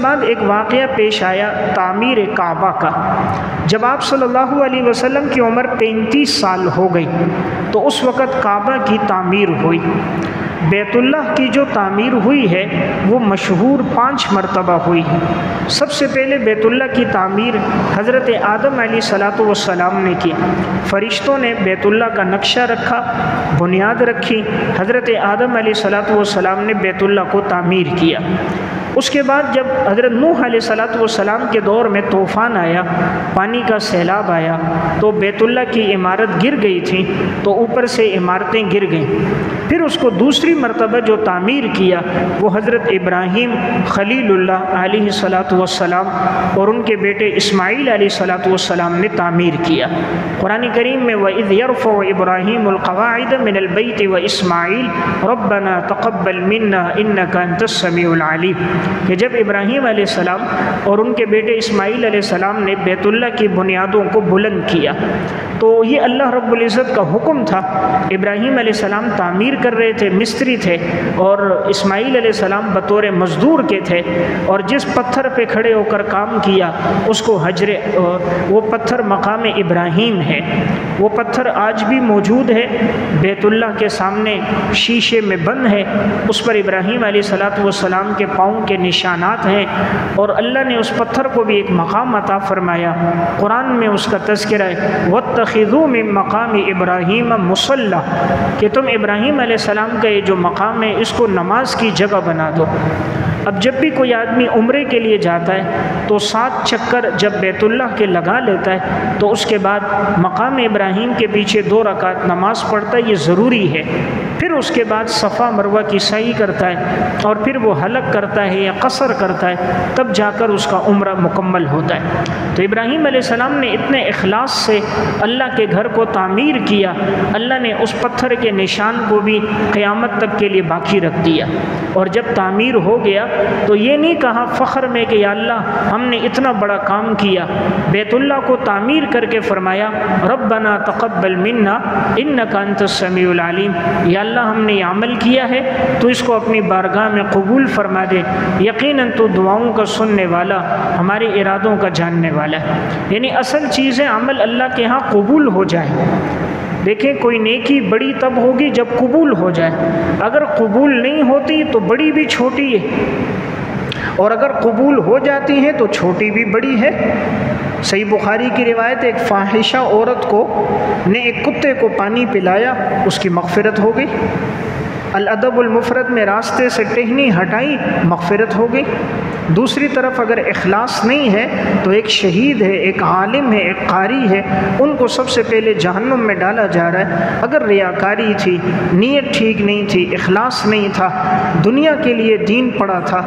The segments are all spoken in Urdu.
بعد ایک واقعہ پیش آیا تعمیر کعبہ کا۔ جب آپ صلی اللہ علیہ وسلم کی عمر 35 سال ہو گئی تو اس وقت کعبہ کی تعمیر ہوئی۔ بیت اللہ کی جو تعمیر ہوئی ہے وہ مشہور 5 مرتبہ ہوئی ہے۔ سب سے پہلے بیت اللہ کی تعمیر حضرت آدم علیہ السلام نے کی۔ فرشتوں نے بیت اللہ کا نقشہ رکھا، بنیاد رکھی، حضرت آدم علیہ السلام نے بیت اللہ کو تعمیر کیا۔ اس کے بعد جب حضرت نوح علیہ السلام کے دور میں طوفان آیا، پانی کا سیلاب آیا تو بیت اللہ کی عمارت گر گئی تھی، تو اوپر سے عمارتیں گر گئیں۔ پھر اس کو دوسری مرتبہ جو تعمیر کیا وہ حضرت ابراہیم خلیل اللہ علیہ السلام اور ان کے بیٹے اسماعیل علیہ السلام نے تعمیر کیا۔ قرآن کریم میں وَإِذْ يَرْفَعُ إِبْرَاهِيمُ الْقَوَاعِدَ مِنَ الْبَيْتِ وَإِسْمَاعِيلُ رَبَّنَا تَقَبَّلْ مِنَّا إِنَّكَ أَنْتَ السَّمِيعُ الْعَلِيمُ، کہ جب ابراہیم علیہ السلام اور ان کے بیٹے اسماعیل علیہ السلام نے بیت اللہ کی بنیادوں کو بلند کیا تو یہ اللہ رب العزت کا حکم تھا۔ ابراہیم علیہ السلام تعمیر کر رہے تھے، مستری تھے، اور اسماعیل علیہ السلام بطور مزدور کے تھے، اور جس پتھر پہ کھڑے ہو کر کام کیا اس کو وہ پتھر مقام ابراہیم ہے۔ وہ پتھر آج بھی موجود ہے، بیت اللہ کے سامنے شیشے میں بند ہے، اس پر ابراہیم علیہ السلام کے پاؤں کے نشانات ہیں، اور اللہ نے اس پتھر کو بھی ایک مقام عطا فرمایا۔ قرآن میں اس کا تذکرہ ہے وَاتَّخِذُوا مِن مَّقَامِ إِبْرَاهِيمَ مُصَلًّى، کہ تم ابراہیم علیہ السلام کا یہ جو مقام ہے اس کو نماز کی جگہ بنا دو۔ اب جب بھی کوئی آدمی عمرے کے لیے جاتا ہے تو 7 چکر جب بیت اللہ کے لگا لیتا ہے تو اس کے بعد مقام ابراہیم کے پیچھے 2 رکعت نماز پڑھتا ہے، یہ ضروری ہے۔ پھر اس کے بعد صفا مروہ کی سعی کرتا ہے اور پھر وہ حلق کرتا ہے یا قصر کرتا ہے، تب جا کر اس کا عمرہ مکمل ہوتا ہے۔ تو ابراہیم علیہ السلام نے اتنے اخلاص سے اللہ کے گھر کو تعمیر کیا، اللہ نے اس پتھر کے نشان کو بھی قیامت تک کے لیے باقی رکھ دیا۔ اور جب تعمیر ہو گیا تو یہ نہیں کہا فخر میں کہ یا اللہ ہم نے اتنا بڑا کام کیا، بیت اللہ کو تعمیر کر کے فرمایا ربنا تقبل منا انک انت السمیع العلیم، یا اللہ ہم نے یہ عمل کیا ہے تو اس کو اپنی بارگاہ میں قبول فرما دے، یقیناً تو دعاؤں کا سننے والا، ہمارے ارادوں کا جاننے والا ہے۔ یعنی اصل چیز ہے عمل اللہ کے ہاں قبول ہو جائے۔ دیکھیں کوئی نیکی بڑی تب ہوگی جب قبول ہو جائے، اگر قبول نہیں ہوتی تو بڑی بھی چھوٹی ہے، اور اگر قبول ہو جاتی ہیں تو چھوٹی بھی بڑی ہے۔ صحیح بخاری کی روایت، ایک فاحشہ عورت نے ایک کتے کو پانی پلایا، اس کی مغفرت ہو گئی۔ الادب المفرد میں راستے سے ٹہنی ہٹائی، مغفرت ہو گئی۔ دوسری طرف اگر اخلاص نہیں ہے تو ایک شہید ہے، ایک عالم ہے، ایک قاری ہے، ان کو سب سے پہلے جہنم میں ڈالا جا رہا ہے۔ اگر ریاکاری تھی، نیت ٹھیک نہیں تھی، اخلاص نہیں تھا، دنیا کے لیے دین پڑا تھا،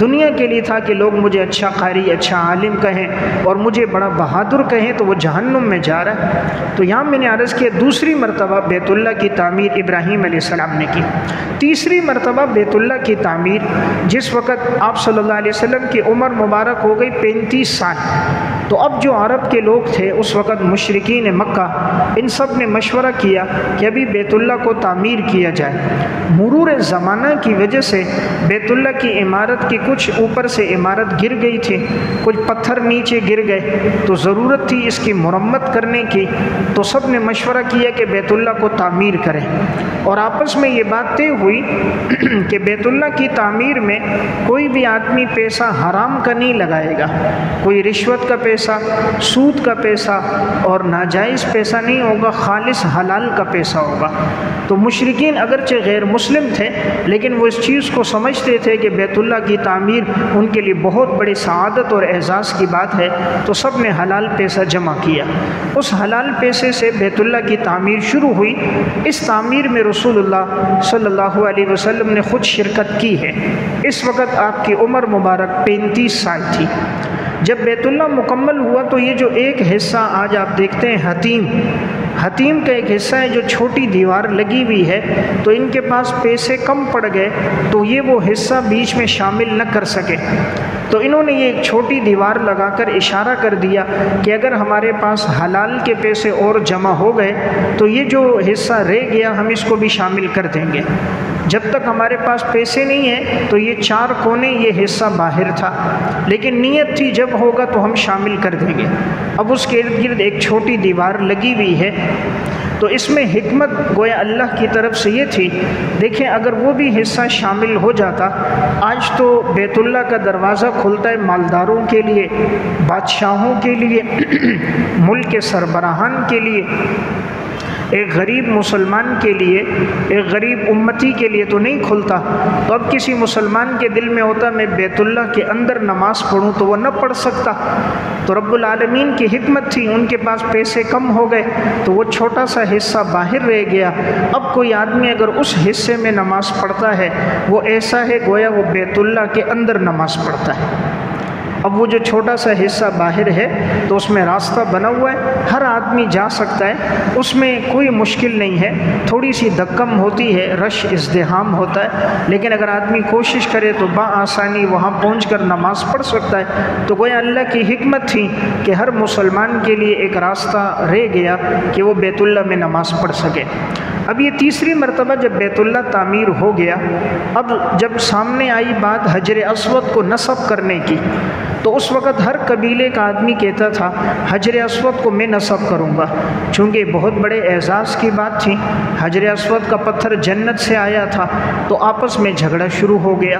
دنیا کے لیے تھا کہ لوگ مجھے اچھا قاری، اچھا عالم کہیں اور مجھے بڑا بہادر کہیں، تو وہ جہنم میں جا رہا ہے۔ تو یہاں میں نے عرض کیا دوسری مرتبہ بیت اللہ کی تعمیر ابراہیم علیہ السلام نے کی۔ تیسری مرتبہ بیت اللہ کی تعمیر جس وقت آپ صلی اللہ علیہ وسلم کی عمر مبارک ہو گئی 35 سال، تو اب جو عرب کے لوگ تھے اس وقت مشرکین مکہ، ان سب نے مشورہ کیا کہ ابھی بیت اللہ کو تعمیر کیا جائے۔ مرور زمانہ کی وجہ سے بیت اللہ کی عمارت کی کچھ اوپر سے عمارت گر گئی تھی، کچھ پتھر نیچے گر گئے، تو ضرورت تھی اس کی مرمت کرنے کی، تو سب نے مشورہ کیا کہ بیت اللہ کو تعمیر کریں، اور آپس میں یہ بات طے ہوئی کہ بیت اللہ کی تعمیر میں کوئی بھی آدمی پیسہ حرام کا نہیں لگائے گا، کوئی رشوت کا پیسہ، سود کا پیسہ اور ناجائز پیسہ نہیں ہوگا، خالص حلال کا پیسہ ہوگا۔ تو مشرکین اگرچہ غیر مسلم تھے لیکن وہ اس چیز کو سمجھتے تھے کہ بیت اللہ کی تعمیر ان کے لیے بہت بڑی سعادت اور اعزاز کی بات ہے، تو سب نے حلال پیسہ جمع کیا۔ اس حلال پیسے سے بیت اللہ کی تعمیر شروع ہوئی۔ اس تعمیر میں رسول اللہ صلی اللہ علیہ وسلم نے خود شرکت کی ہے۔ اس وقت آپ کی عمر مبارک 35 سال تھی۔ جب بیت اللہ مکمل ہوا تو یہ جو ایک حصہ آج آپ دیکھتے ہیں حتیم کا ایک حصہ ہے جو چھوٹی دیوار لگی ہوئی ہے، تو ان کے پاس پیسے کم پڑ گئے تو یہ وہ حصہ بیچ میں شامل نہ کر سکے، تو انہوں نے یہ ایک چھوٹی دیوار لگا کر اشارہ کر دیا کہ اگر ہمارے پاس حلال کے پیسے اور جمع ہو گئے تو یہ جو حصہ رہ گیا ہم اس کو بھی شامل کر دیں گے۔ جب تک ہمارے پاس پیسے نہیں ہیں تو یہ 4 کونے یہ حصہ باہر تھا، لیکن نیت تھی جب ہوگا تو ہم شامل کر دیں گے۔ اب اس کے ارد گرد ایک چھوٹی دیوار لگی ہوئی ہے، تو اس میں حکمت گویا اللہ کی طرف سے یہ تھی، دیکھیں اگر وہ بھی حصہ شامل ہو جاتا، آج تو بیت اللہ کا دروازہ کھلتا ہے مالداروں کے لیے، بادشاہوں کے لیے، ملک کے سربراہان کے لیے، ایک غریب مسلمان کے لیے، ایک غریب امتی کے لیے تو نہیں کھلتا۔ تو اب کسی مسلمان کے دل میں ہوتا میں بیت اللہ کے اندر نماز پڑھوں تو وہ نہ پڑھ سکتا، تو رب العالمین کی حکمت تھی، ان کے پاس پیسے کم ہو گئے تو وہ چھوٹا سا حصہ باہر رہ گیا۔ اب کوئی آدمی اگر اس حصے میں نماز پڑھتا ہے وہ ایسا ہے گویا وہ بیت اللہ کے اندر نماز پڑھتا ہے۔ اب وہ جو چھوٹا سا حصہ باہر ہے تو اس میں راستہ بنا ہوا ہے، ہر آدمی جا سکتا ہے، اس میں کوئی مشکل نہیں ہے، تھوڑی سی دھکم ہوتی ہے، رش ازدحام ہوتا ہے، لیکن اگر آدمی کوشش کرے تو بآسانی وہاں پہنچ کر نماز پڑھ سکتا ہے۔ تو گویا اللہ کی حکمت تھی کہ ہر مسلمان کے لیے ایک راستہ رہ گیا کہ وہ بیت اللہ میں نماز پڑھ سکے۔ اب یہ تیسری مرتبہ جب بیت اللہ تعمیر ہو گیا، اب جب سامنے آئی بات حجر اسود کو نصب کرنے کی، تو اس وقت ہر قبیلے کا آدمی کہتا تھا حجر اسود کو میں نصب کروں گا، چونکہ بہت بڑے اعزاز کی بات تھی، حجر اسود کا پتھر جنت سے آیا تھا، تو آپس میں جھگڑا شروع ہو گیا،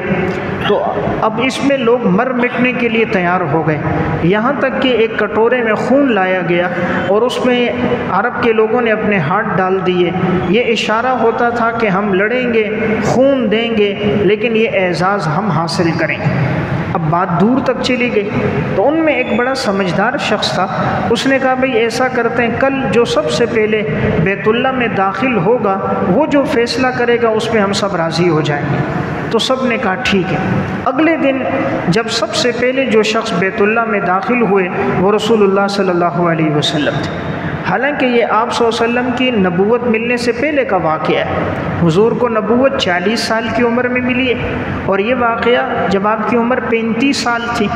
تو اب اس میں لوگ مر مٹنے کے لیے تیار ہو گئے، یہاں تک کہ ایک کٹورے میں خون لایا گیا اور اس میں عرب کے لوگوں نے اپنے ہاتھ ڈال دیے، یہ اشارہ ہوتا تھا کہ ہم لڑیں گے، خون دیں گے، لیکن یہ اعزاز ہم حاصل کریں گے۔ اب بات دور تک چلی گئی، تو ان میں ایک بڑا سمجھدار شخص تھا، اس نے کہا بھئی ایسا کرتے ہیں کل جو سب سے پہلے بیت اللہ میں داخل ہوگا وہ جو فیصلہ کرے گا اس پہ ہم سب راضی ہو جائیں گے۔ تو سب نے کہا ٹھیک ہے۔ اگلے دن جب سب سے پہلے جو شخص بیت اللہ میں داخل ہوئے وہ رسول اللہ صلی اللہ علیہ وسلم تھے، حالانکہ یہ آپ صلی اللہ علیہ وسلم کی نبوت ملنے سے پہلے کا واقعہ ہے، حضور کو نبوت 40 سال کی عمر میں ملی ہے، اور یہ واقعہ جب آپ کی عمر 35 سال تھی،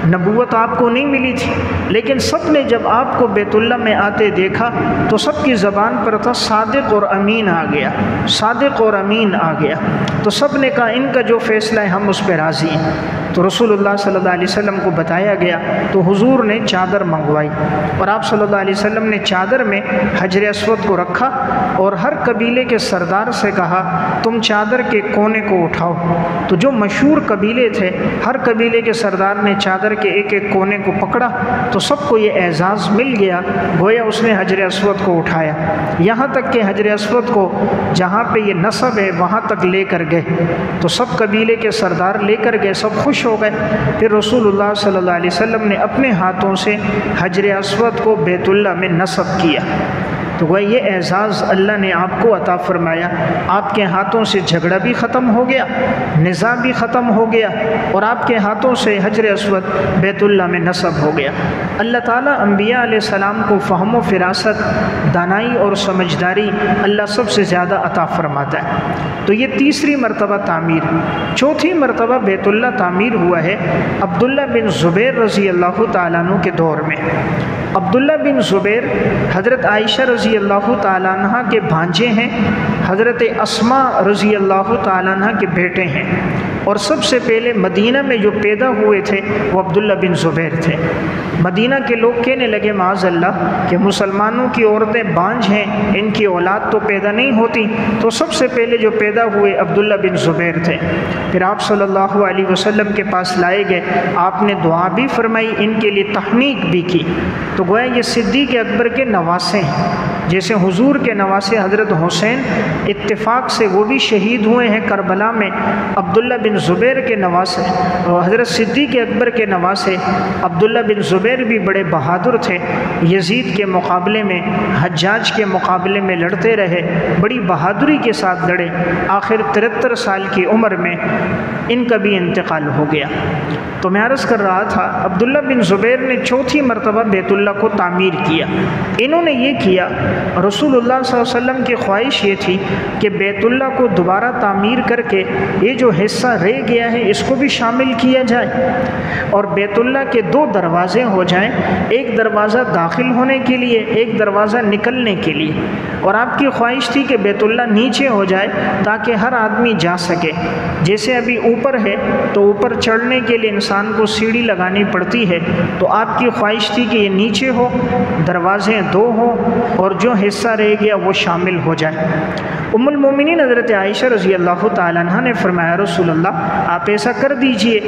نبوت آپ کو نہیں ملی تھی، لیکن سب نے جب آپ کو بیت اللہ میں آتے دیکھا تو سب کی زبان پر تھا صادق اور امین آ گیا، صادق اور امین آ گیا، تو سب نے کہا ان کا جو فیصلہ ہے ہم اس پہ راضی ہیں۔ تو رسول اللہ صلی اللہ علیہ وسلم کو بتایا گیا تو حضور نے چادر منگوائی، اور آپ صلی اللہ علیہ وسلم نے چادر میں حجر اسود کو رکھا اور ہر قبیلے کے سردار سے کہا تم چادر کے کونے کو اٹھاؤ، تو جو مشہور قبیلے تھے ہر قبیلے کے سردار نے چادر کے ایک ایک کونے کو پکڑا، تو سب کو یہ اعزاز مل گیا، گویا اس نے حجر اسود کو اٹھایا، یہاں تک کہ حجر اسود کو جہاں پہ یہ نصب ہے وہاں تک لے کر گئے، تو سب قبیلے کے سردار لے کر گئے، سب خوش ہو گئے۔ پھر رسول اللہ صلی اللہ علیہ وسلم نے اپنے ہاتھوں سے حجر اسود کو بیت اللہ میں نصب کیا، تو وہ یہ اعزاز اللہ نے آپ کو عطا فرمایا، آپ کے ہاتھوں سے جھگڑا بھی ختم ہو گیا، نزاع بھی ختم ہو گیا، اور آپ کے ہاتھوں سے حجر اسود بیت اللہ میں نصب ہو گیا۔ اللہ تعالیٰ انبیاء علیہ السلام کو فہم و فراست، دانائی اور سمجھداری اللہ سب سے زیادہ عطا فرماتا ہے۔ تو یہ تیسری مرتبہ تعمیر۔ چوتھی مرتبہ بیت اللہ تعمیر ہوا ہے عبداللہ بن زبیر رضی اللہ تعالیٰ عنہ کے دور میں۔ عبداللہ بن زبیر حضرت عائشہ رضی اللہ تعالیٰ عنہ کے بھانجے ہیں، حضرت اسماء رضی اللہ تعالیٰ عنہ کے بیٹے ہیں، اور سب سے پہلے مدینہ میں جو پیدا ہوئے تھے وہ عبداللہ بن زبیر تھے۔ مدینہ کے لوگ کہنے لگے معاذ اللہ کہ مسلمانوں کی عورتیں بانجھ ہیں، ان کی اولاد تو پیدا نہیں ہوتی، تو سب سے پہلے جو پیدا ہوئے عبداللہ بن زبیر تھے۔ پھر آپ صلی اللہ علیہ وسلم کے پاس لائے گئے، آپ نے دعا بھی فرمائی، ان کے لیے تحنیک بھی کی، تو گویا یہ صدیق اکبر کے نواسے ہیں، جیسے حضور کے نواسے حضرت حسین اتفاق سے وہ بھی شہید ہوئے ہیں کربلا میں، عبداللہ بن زبیر کے نواسے اور حضرت صدیق اکبر کے نواسے عبداللہ بن زبیر بھی بڑے بہادر تھے، یزید کے مقابلے میں، حجاج کے مقابلے میں لڑتے رہے، بڑی بہادری کے ساتھ لڑے، آخر 73 سال کی عمر میں ان کا بھی انتقال ہو گیا۔ تو میں عرض کر رہا تھا عبداللہ بن زبیر نے چوتھی مرتبہ بیت اللہ کو تعمیر کیا۔ انہوں نے یہ کیا، رسول اللہ صلی اللہ علیہ وسلم کی خواہش یہ تھی کہ بیت اللہ کو دوبارہ تعمیر کر کے یہ جو حصہ رہ گیا ہے اس کو بھی شامل کیا جائے، اور بیت اللہ کے 2 دروازے ہو جائیں، ایک دروازہ داخل ہونے کے لیے، ایک دروازہ نکلنے کے لیے، اور آپ کی خواہش تھی کہ بیت اللہ نیچے ہو جائے تاکہ ہر آدمی جا سکے۔ جیسے ابھی اوپر ہے تو اوپر چڑھنے کے لیے انسان کو سیڑھی لگانی پڑتی ہے، تو آپ کی خواہش تھی کہ یہ نیچے ہو، دروازے 2 ہوں اور جو حصہ رہ گیا وہ شامل ہو جائے۔ ام المومنین حضرت عائشہ رضی اللہ تعالیٰ عنہ نے فرمایا رسول اللہ آپ ایسا کر دیجئے،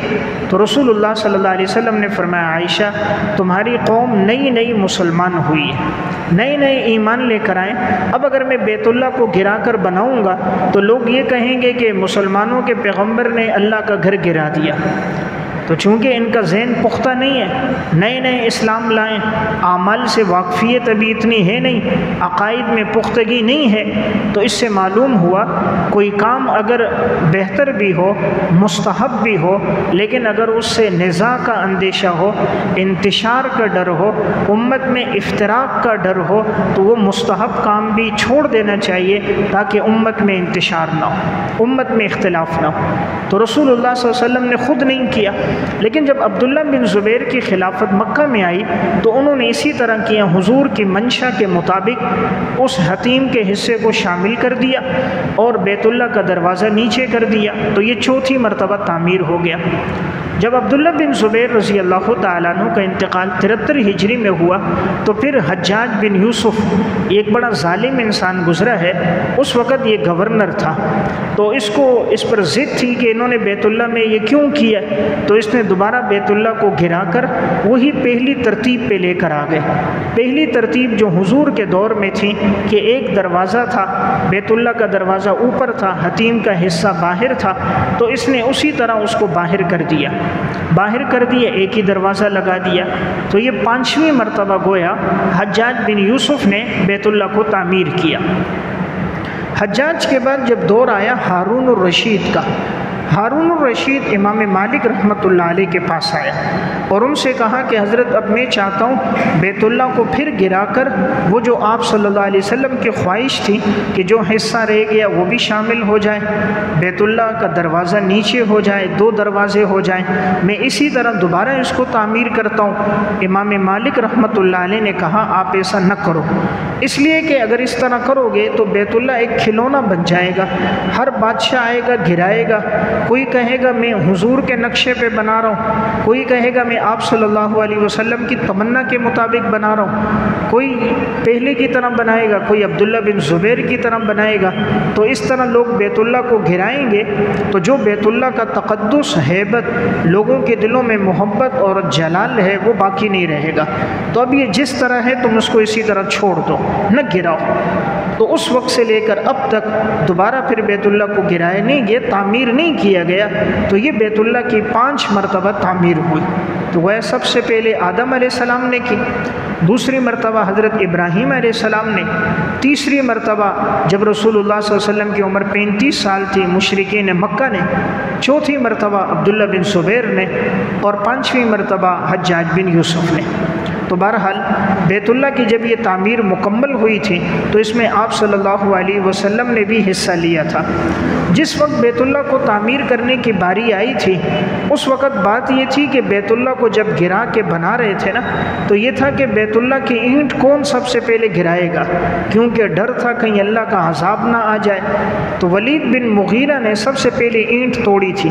تو رسول اللہ صلی اللہ علیہ وسلم نے فرمایا عائشہ تمہاری قوم نئی مسلمان ہوئی ہے، نئے ایمان لے کر آئیں، اب اگر میں بیت اللہ کو گرا کر بناؤں گا تو لوگ یہ کہیں گے کہ مسلمانوں کے پیغمبر نے اللہ کا گھر گرا دیا۔ تو چونکہ ان کا ذہن پختہ نہیں ہے، نئے اسلام لائیں، اعمال سے واقفیت ابھی اتنی ہے نہیں، عقائد میں پختگی نہیں ہے، تو اس سے معلوم ہوا کوئی کام اگر بہتر بھی ہو، مستحب بھی ہو، لیکن اگر اس سے نزاع کا اندیشہ ہو، انتشار کا ڈر ہو، امت میں افتراق کا ڈر ہو، تو وہ مستحب کام بھی چھوڑ دینا چاہیے تاکہ امت میں انتشار نہ ہو، امت میں اختلاف نہ ہو۔ تو رسول اللہ صلی اللہ علیہ وسلم نے خود نہیں کیا، لیکن جب عبداللہ بن زبیر کی خلافت مکہ میں آئی تو انہوں نے اسی طرح کیا، حضور کی منشا کے مطابق اس حتیم کے حصے کو شامل کر دیا اور بیت اللہ کا دروازہ نیچے کر دیا، تو یہ 4تھی مرتبہ تعمیر ہو گیا۔ جب عبداللہ بن زبیر رضی اللہ تعالیٰ عنہ کا انتقال 73 ہجری میں ہوا تو پھر حجاج بن یوسف ایک بڑا ظالم انسان گزرا ہے، اس وقت یہ گورنر تھا، تو اس پر ضد تھی کہ انہوں نے بیت اللہ میں یہ کیوں کیا، تو اس نے دوبارہ بیت اللہ کو گرا کر وہی پہلی ترتیب پہ لے کر آ گئے۔ پہلی ترتیب جو حضور کے دور میں تھی کہ ایک دروازہ تھا، بیت اللہ کا دروازہ اوپر تھا، حتیم کا حصہ باہر تھا، تو اس نے اسی طرح اس کو باہر کر دیا، ایک ہی دروازہ لگا دیا۔ تو یہ 5ویں مرتبہ گویا حجاج بن یوسف نے بیت اللہ کو تعمیر کیا۔ حجاج کے بعد جب دور آیا ہارون الرشید کا، ہارون الرشید امام مالک رحمۃ اللہ علیہ کے پاس آیا اور ان سے کہا کہ حضرت اب میں چاہتا ہوں بیت اللہ کو پھر گرا کر وہ جو آپ صلی اللہ علیہ وسلم کی خواہش تھی کہ جو حصہ رہ گیا وہ بھی شامل ہو جائے، بیت اللہ کا دروازہ نیچے ہو جائے، 2 دروازے ہو جائیں، میں اسی طرح دوبارہ اس کو تعمیر کرتا ہوں۔ امام مالک رحمۃ اللہ علیہ نے کہا آپ ایسا نہ کرو، اس لیے کہ اگر اس طرح کرو گے تو بیت اللہ ایک کھلونا بن جائے گا، ہر بادشاہ آئے گا گرائے گا، کوئی کہے گا میں حضور کے نقشے پہ بنا رہا ہوں، کوئی کہے گا میں آپ صلی اللہ علیہ وسلم کی تمنا کے مطابق بنا رہا ہوں، کوئی پہلے کی طرح بنائے گا، کوئی عبداللہ بن زبیر کی طرح بنائے گا، تو اس طرح لوگ بیت اللہ کو گرائیں گے تو جو بیت اللہ کا تقدس، ہیبت، لوگوں کے دلوں میں محبت اور جلال ہے وہ باقی نہیں رہے گا۔ تو اب یہ جس طرح ہے تم اس کو اسی طرح چھوڑ دو، نہ گراؤ۔ تو اس وقت سے لے کر اب تک دوبارہ پھر بیت اللہ کو گرایا نہیں گیا، تعمیر نہیں کیا گیا، تو یہ بیت اللہ کی 5 مرتبہ تعمیر ہوئی۔ تو وہ سب سے پہلے آدم علیہ السلام نے کی، دوسری مرتبہ حضرت ابراہیم علیہ السلام نے، تیسری مرتبہ جب رسول اللہ صلی اللہ علیہ وسلم کی عمر 35 سال تھی مشرکین مکہ نے، چوتھی مرتبہ عبداللہ بن زبیر نے، اور 5ویں مرتبہ حجاج بن یوسف نے۔ تو بہرحال بیت اللہ کی جب یہ تعمیر مکمل ہوئی تھی تو اس میں آپ صلی اللہ علیہ وسلم نے بھی حصہ لیا تھا۔ جس وقت بیت اللہ کو تعمیر کرنے کی باری آئی تھی اس وقت بات یہ تھی کہ بیت اللہ کو جب گرا کے بنا رہے تھے نا، تو یہ تھا کہ بیت اللہ کی اینٹ کون سب سے پہلے گرائے گا، کیونکہ ڈر تھا کہیں اللہ کا عذاب نہ آ جائے۔ تو ولید بن مغیرہ نے سب سے پہلے اینٹ توڑی تھی،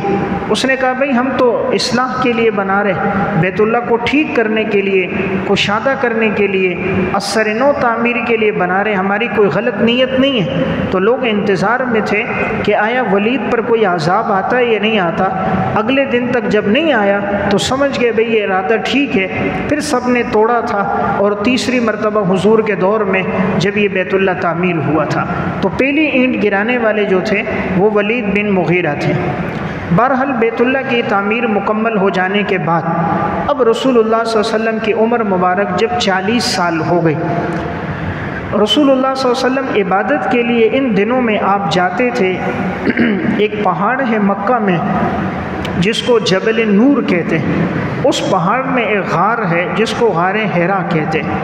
اس نے کہا بھئی ہم تو اصلاح کے لیے بنا رہے، بیت اللہ کو ٹھیک کرنے کے لیے، کشادہ کرنے کے لیے، اثر نو تعمیر کے لیے بنا رہے، ہماری کوئی غلط نیت نہیں ہے۔ تو لوگ انتظار میں تھے کہ آیا ولید پر کوئی عذاب آتا ہے یا نہیں آتا۔ اگلے دن تک جب نہیں آیا تو سمجھ گئے بھئی یہ ارادہ ٹھیک ہے، پھر سب نے توڑا تھا، اور تیسری مرتبہ حضور کے دور میں جب یہ بیت اللہ تعمیر ہوا تھا تو پہلی اینٹ گرانے والے جو تھے وہ ولید بن مغیرہ تھے۔ بہرحال بیت اللہ کی تعمیر مکمل ہو جانے کے بعد اب رسول اللہ صلی اللہ علیہ وسلم کی عمر مبارک جب 40 سال ہو گئی، رسول اللہ صلی اللہ علیہ وسلم عبادت کے لیے ان دنوں میں آپ جاتے تھے، ایک پہاڑ ہے مکہ میں جس کو جبل نور کہتے ہیں، اس پہاڑ میں ایک غار ہے جس کو غار حرا کہتے ہیں۔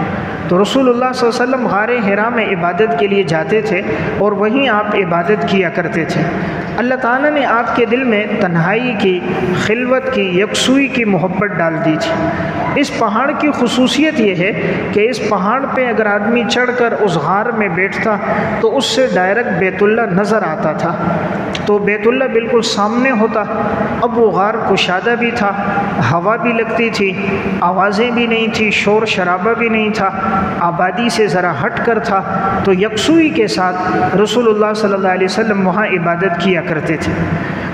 تو رسول اللہ صلی اللہ علیہ وسلم غار حرا میں عبادت کے لیے جاتے تھے اور وہیں آپ عبادت کیا کرتے تھے۔ اللہ تعالیٰ نے آپ کے دل میں تنہائی کی، خلوت کی، یکسوئی کی محبت ڈال دی تھی۔ اس پہاڑ کی خصوصیت یہ ہے کہ اس پہاڑ پہ اگر آدمی چڑھ کر اس غار میں بیٹھتا تو اس سے ڈائریکٹ بیت اللہ نظر آتا تھا، تو بیت اللہ بالکل سامنے ہوتا۔ اب وہ غار کشادہ بھی تھا، ہوا بھی لگتی تھی، آوازیں بھی نہیں تھی، شور شرابہ بھی نہیں تھا، آبادی سے ذرا ہٹ کر تھا، تو یکسوئی کے ساتھ رسول اللہ صلی اللہ علیہ وسلم وہاں عبادت کیا کرتے تھے۔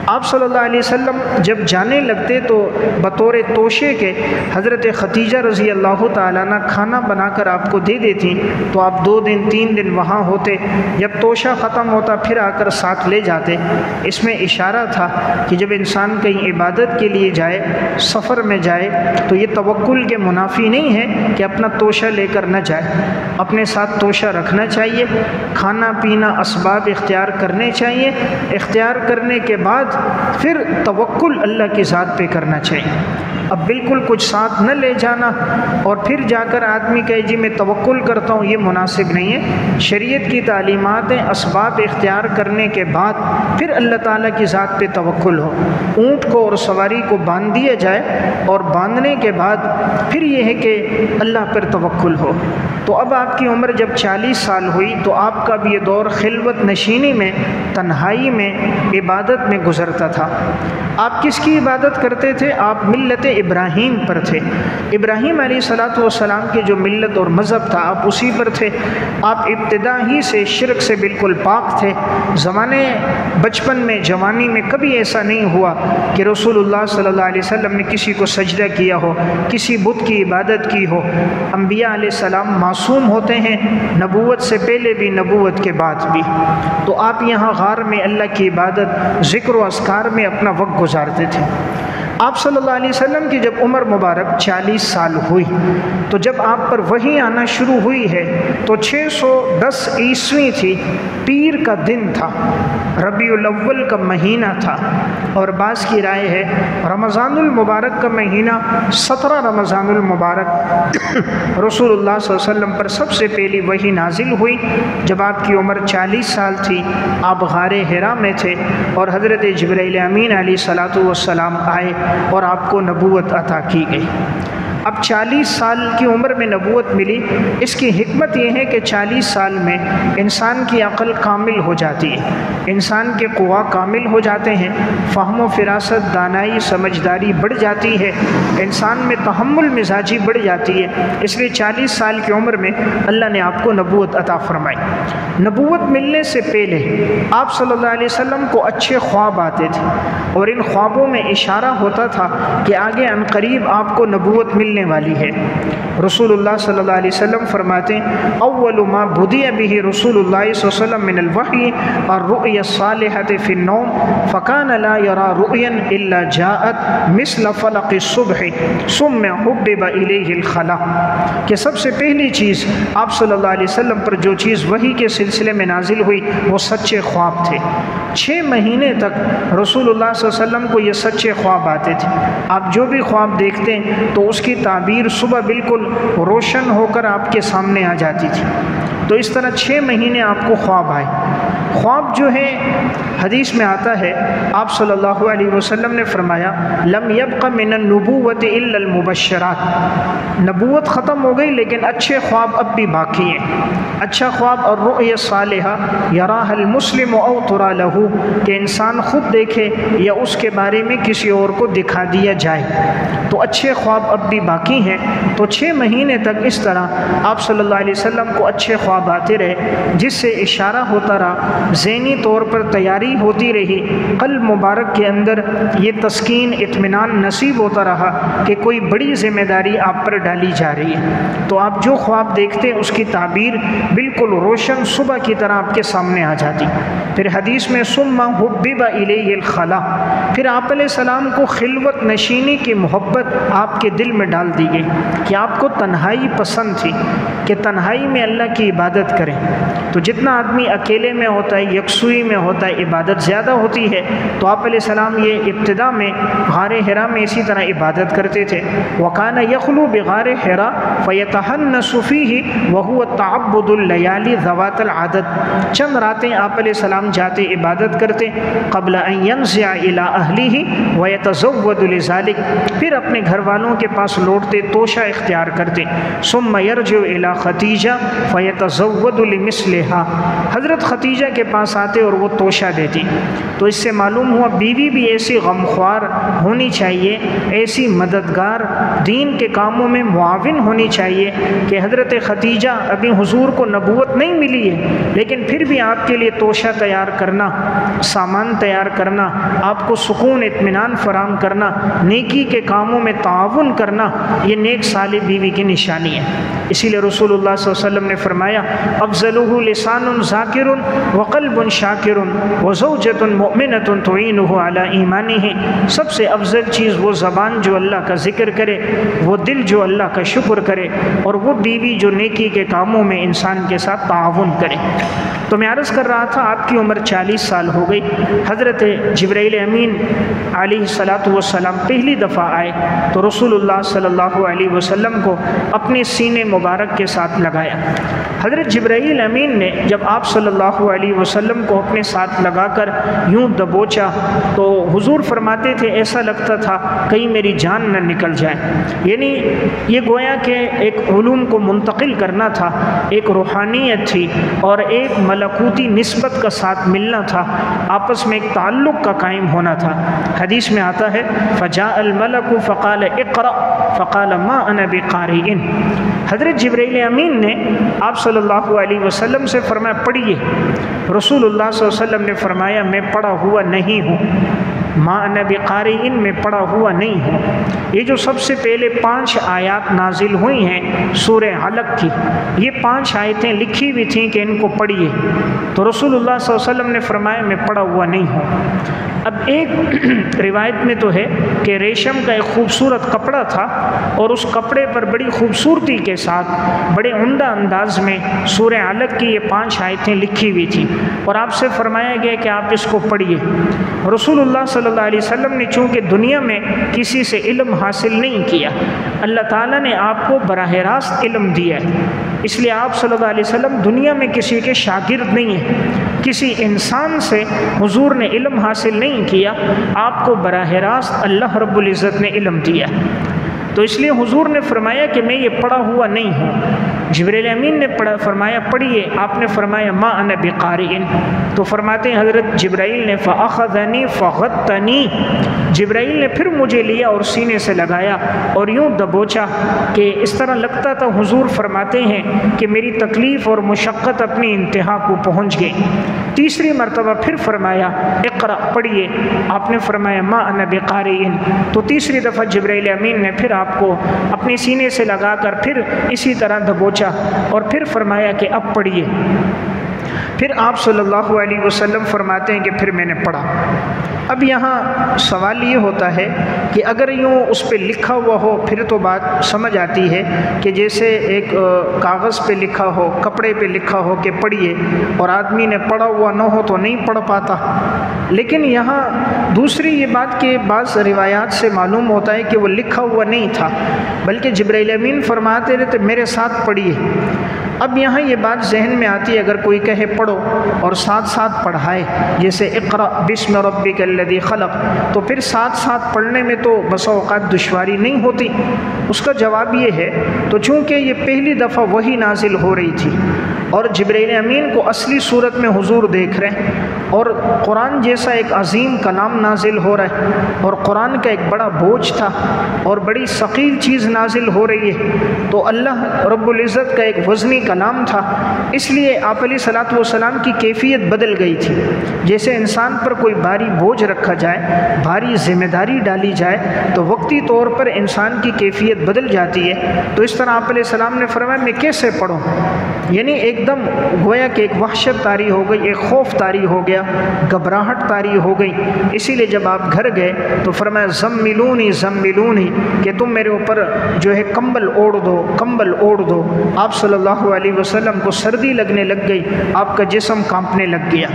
آپ صلی اللہ علیہ وسلم جب جانے لگتے تو بطور توشے کے حضرت خدیجہ رضی اللہ تعالیٰ عنہ کھانا بنا کر آپ کو دے دیتی، تو آپ 2 دن 3 دن وہاں ہوتے، جب توشہ ختم ہوتا پھر آ کر ساتھ لے جاتے۔ اس میں اشارہ تھا کہ جب انسان کہیں عبادت کے لیے جائے، سفر میں جائے، تو یہ توکل کے منافی نہیں ہے کہ اپنا توشہ لے کر نہ جائے، اپنے ساتھ توشہ رکھنا چاہیے، کھانا پینا اسباب اختیار کرنے چاہیے، اختیار کرنے کے بعد پھر توکل اللہ کی ذات پہ کرنا چاہیے۔ اب بالکل کچھ ساتھ نہ لے جانا اور پھر جا کر آدمی کہے جی میں توکل کرتا ہوں، یہ مناسب نہیں ہے۔ شریعت کی تعلیمات ہیں، اسباب اختیار کرنے کے بعد پھر اللہ تعالیٰ کی ذات پہ توکل ہو۔ اونٹ کو اور سواری کو باندھ دیا جائے اور باندھنے کے بعد پھر یہ ہے کہ اللہ پر توکل ہو۔ تو اب آپ کی عمر جب 40 سال ہوئی تو آپ کا بھی یہ دور خلوت نشینی میں، تنہائی میں، عبادت میں گزرتا تھا۔ آپ کس کی عبادت کرتے تھے؟ آپ ملت ابراہیم پر تھے۔ ابراہیم علیہ السلام کی جو ملت اور مذہب تھا آپ اسی پر تھے۔ آپ ابتدا ہی سے شرک سے بالکل پاک تھے۔ زمانے بچپن میں، جوانی میں کبھی ایسا نہیں ہوا کہ رسول اللہ صلی اللہ علیہ وسلم نے کسی کو سجدہ کیا ہو، کسی بت کی عبادت کی ہو۔ انبیاء علیہ السلام معصوم ہوتے ہیں، نبوت سے پہلے بھی، نبوت کے بعد بھی۔ تو آپ یہاں غار میں اللہ کی عبادت، ذکر و اذکار میں اپنا وقت گزارتے تھے۔ آپ صلی اللہ علیہ وسلم کی جب عمر مبارک 40 سال ہوئی تو جب آپ پر وحی آنا شروع ہوئی ہے تو 610 عیسوی تھی، پیر کا دن تھا، ربیع الاول کا مہینہ تھا، اور بعض کی رائے ہے رمضان المبارک کا مہینہ 17 رمضان المبارک رسول اللہ صلی اللہ علیہ وسلم پر سب سے پہلی وحی نازل ہوئی جب آپ کی عمر 40 سال تھی۔ آپ غار حرا میں تھے اور حضرت جبرائیل امین علیہ السلام آئے اور آپ کو نبوت عطا کی گئی۔ اب 40 سال کی عمر میں نبوت ملی۔ اس کی حکمت یہ ہے کہ 40 سال میں انسان کی عقل کامل ہو جاتی ہے، انسان کے قوا کامل ہو جاتے ہیں، فہم و فراست، دانائی، سمجھداری بڑھ جاتی ہے، انسان میں تحمل مزاجی بڑھ جاتی ہے۔ اس لیے 40 سال کی عمر میں اللہ نے آپ کو نبوت عطا فرمائی۔ نبوت ملنے سے پہلے آپ صلی اللہ علیہ وسلم کو اچھے خواب آتے تھے اور ان خوابوں میں اشارہ ہوتا تھا کہ آگے عنقریب آپ کو نبوت ملنے والی ہے۔ رسول اللہ صلی اللہ علیہ وسلم فرماتے ہیں اول ما بدأ به رسول اللہ صلی اللہ علیہ وسلم من الوحی الرؤیا الصالحۃ فی النوم فکان لا یرى رؤیا الا جاءت مثل فلق الصبح ثم حبب الیہ الخلا، کہ سب سے پہلی چیز آپ صلی اللہ علیہ وسلم پر جو چیز وحی کے سلسلے میں نازل ہوئی وہ سچے خواب تھے۔ 6 مہینے تک رسول اللہ صلی اللہ علیہ وسلم کو یہ سچے خواب آتے تھے۔ آپ جو بھی خواب دیکھتے ہیں تو اس کی تعبیر صبح بالکل روشن ہو کر آپ کے سامنے آ جاتی تھی۔ تو اس طرح 6 مہینے آپ کو خواب آئے۔ خواب جو ہے حدیث میں آتا ہے، آپ صلی اللہ علیہ وسلم نے فرمایا لم یبق من النبوۃ الا المبشرات، نبوت ختم ہو گئی لیکن اچھے خواب اب بھی باقی ہیں۔ اچھا خواب الرؤیا الصالحہ یراها المسلم او ترى له، کہ انسان خود دیکھے یا اس کے بارے میں کسی اور کو دکھا دیا جائے۔ تو اچھے خواب اب بھی باقی ہیں۔ تو 6 مہینے تک اس طرح آپ صلی اللہ علیہ وسلم کو اچھے خواب آتے رہے، جس سے اشارہ ہوتا رہا، ذہنی طور پر تیاری ہوتی رہی، قلب مبارک کے اندر یہ تسکین، اطمینان نصیب ہوتا رہا کہ کوئی بڑی ذمہ داری آپ پر ڈالی جا رہی ہے۔ تو آپ جو خواب دیکھتے اس کی تعبیر بالکل روشن صبح کی طرح آپ کے سامنے آ جاتی۔ پھر حدیث میں ثم حبب الیہ الخلا، پھر آپ علیہ السلام کو خلوت نشینی کی محبت آپ کے دل میں ڈال دی گئی کہ آپ کو تنہائی پسند تھی، کہ تنہائی میں اللہ کی عبادت کریں۔ تو جتنا آدمی اکیلے میں ہوتا ہے، یکسوئی میں ہوتا ہے، عبادت زیادہ ہوتی ہے۔ تو آپ علیہ السلام یہ ابتدا میں غار حرا میں اسی طرح عبادت کرتے تھے۔ وَكَانَ يَخْلُو بِغَارِ حِرَا فَيَتَحَنَّسُ فِيهِ وَهُوَ تَعَبُّدُ اللَّيَالِ ذَوَاتَ الْعَدَدِ۔ چند راتیں آپ علیہ السلام جاتے عبادت کرتے قبل ان ينزع الى اہلہ ويتزود لذلك، پھر اپنے گھر والوں کے پاس لوٹتے، توشہ اختیار کرتے۔ ثم يرجع الى خدیجہ فيتزود لمثلها، حضرت خدیجہ کے پاس آتے اور وہ توشہ دیتی۔ تو اس سے معلوم ہوا بیوی بھی ایسی غمخوار ہونی چاہیے، ایسی مددگار، دین کے کاموں میں معاون ہونی چاہیے کہ حضرت خدیجہ ابھی حضور کو نبوت نہیں ملی ہے لیکن پھر بھی آپ کے لیے توشہ تیار کرنا، سامان تیار کرنا، آپ کو سکون اطمینان فراہم کرنا، نیکی کے کاموں میں تعاون کرنا، یہ نیک صالح بیوی کی نشانی ہے۔ اسی لیے رسول اللہ صلی اللہ علیہ وسلم نے فرمایا افضلہ لسان ذاکر وقلب شاکر وزوجۃ مؤمنۃ تعینہ علی ایمانہ، سب سے افضل چیز وہ زبان جو اللہ کا ذکر کرے، وہ دل جو اللہ کا شکر کرے، اور وہ بیوی جو نیکی کے کاموں میں انسان کے ساتھ تعاون کرے۔ تو میں عرض کر رہا تھا آپ کی عمر 40 سال ہو گئی، حضرت جبرائیل امین علیہ الصلاۃ والسلام پہلی دفعہ آئے تو رسول اللہ صلی اللہ علیہ وسلم کو اپنے سینے مبارک کے ساتھ لگایا۔ حضرت جبرائیل امین نے جب آپ صلی اللہ علیہ وسلم کو اپنے ساتھ لگا کر یوں دبوچا تو حضور فرماتے تھے ایسا لگتا تھا کہیں میری جان نہ نکل جائے، یعنی یہ گویا کہ ایک علوم کو منتقل کرنا تھا، ایک روحانیت تھی اور ایک ملکوتی نسبت کا ساتھ ملنا تھا، آپس میں ایک تعلق کا قائم ہونا تھا۔ حدیث میں آتا ہے فجاء الملک فقال اقرأ فقال ما انا بقارئ، حضرت جبرائیل امین نے آپ صلی اللہ علیہ وسلم سے فرمایا پڑھیے، رسول اللہ صلی اللہ علیہ وسلم نے فرمایا میں پڑھا ہوا نہیں ہوں، ما انا بقارئ میں پڑھا ہوا نہیں ہوں۔ یہ جو سب سے پہلے 5 آیات نازل ہوئی ہیں سورہ علق کی، یہ 5 آیتیں لکھی ہوئی تھیں کہ ان کو پڑھیے، تو رسول اللہ صلی اللہ علیہ وسلم نے فرمایا میں پڑھا ہوا نہیں ہوں۔ اب ایک روایت میں تو ہے کہ ریشم کا ایک خوبصورت کپڑا تھا اور اس کپڑے پر بڑی خوبصورتی کے ساتھ بڑے عمدہ انداز میں سورہ علق کی یہ 5 آیتیں لکھی ہوئی تھیں اور آپ سے فرمایا گیا کہ آپ اس کو پڑھیے۔ رسول اللہ صلی اللہ علیہ وسلم نے چونکہ دنیا میں کسی سے علم حاصل نہیں کیا، اللہ تعالیٰ نے آپ کو براہ راست علم دیا ہے، اس لیے آپ صلی اللہ علیہ وسلم دنیا میں کسی کے شاگرد نہیں ہیں، کسی انسان سے حضور نے علم حاصل نہیں کیا، آپ کو براہ راست اللہ رب العزت نے علم دیا۔ تو اس لیے حضور نے فرمایا کہ میں یہ پڑھا ہوا نہیں ہوں۔ جبرائیل امین نے فرمایا پڑھیے، آپ نے فرمایا ما انا بقارئ، تو فرماتے ہیں حضرت جبرائیل نے فاخذنی فغطنی، جبرائیل نے پھر مجھے لیا اور سینے سے لگایا اور یوں دبوچا کہ اس طرح لگتا تھا حضور فرماتے ہیں کہ میری تکلیف اور مشقت اپنی انتہا کو پہنچ گئی۔ تیسری مرتبہ پھر فرمایا اقرأ پڑھیے، آپ نے فرمایا ما انا بقارئ، تو تیسری دفعہ جبرائیل امین نے پھر آپ کو اپنے سینے سے لگا کر پھر اسی طرح دبوچا اور پھر فرمایا کہ اب پڑھیے۔ پھر آپ صلی اللہ علیہ وسلم فرماتے ہیں کہ پھر میں نے پڑھا۔ اب یہاں سوال یہ ہوتا ہے کہ اگر یوں اس پہ لکھا ہوا ہو پھر تو بات سمجھ آتی ہے کہ جیسے ایک کاغذ پہ لکھا ہو، کپڑے پہ لکھا ہو کہ پڑھیے، اور آدمی نے پڑھا ہوا نہ ہو تو نہیں پڑھ پاتا۔ لیکن یہاں دوسری یہ بات کہ بعض روایات سے معلوم ہوتا ہے کہ وہ لکھا ہوا نہیں تھا بلکہ جبرائیل امین فرماتے رہتے میرے ساتھ پڑھیے۔ اب یہاں یہ بات ذہن میں آتی ہے اگر کوئی کہے پڑھو اور ساتھ ساتھ پڑھائے، جیسے اقرأ بسم ربک الذی خلق، تو پھر ساتھ ساتھ پڑھنے میں تو بسا اوقات دشواری نہیں ہوتی؟ اس کا جواب یہ ہے تو چونکہ یہ پہلی دفعہ وحی نازل ہو رہی تھی اور جبرائیل امین کو اصلی صورت میں حضور دیکھ رہے ہیں اور قرآن جیسا ایک عظیم کلام نازل ہو رہا ہے اور قرآن کا ایک بڑا بوجھ تھا اور بڑی ثقیل چیز نازل ہو رہی ہے، تو اللہ رب العزت کا ایک وزنی کلام تھا، اس لیے آپ علیہ الصلوۃ والسلام کی کیفیت بدل گئی تھی۔ جیسے انسان پر کوئی بھاری بوجھ رکھا جائے، بھاری ذمہ داری ڈالی جائے تو وقتی طور پر انسان کی کیفیت بدل جاتی ہے، تو اس طرح آپ علیہ السلام نے فرمایا میں کیسے پڑھوں، یعنی ایک دم گویا کہ ایک وحشت طاری ہو گئی، ایک خوف طاری ہو گیا گیا، گھبراہٹ طاری ہو گئی، اسی لیے جب آپ گھر گئے تو فرمایا زملونی زملونی کہ تم میرے اوپر جو ہے کمبل اوڑھ دو، کمبل اوڑھ دو۔ آپ صلی اللہ علیہ وسلم کو سردی لگنے لگ گئی، آپ کا جسم کانپنے لگ گیا۔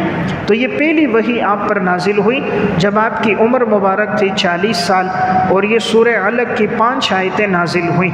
تو یہ پہلی وحی آپ پر نازل ہوئی جب آپ کی عمر مبارک تھی 40 سال، اور یہ سورہ علق کی 5 آیتیں نازل ہوئیں۔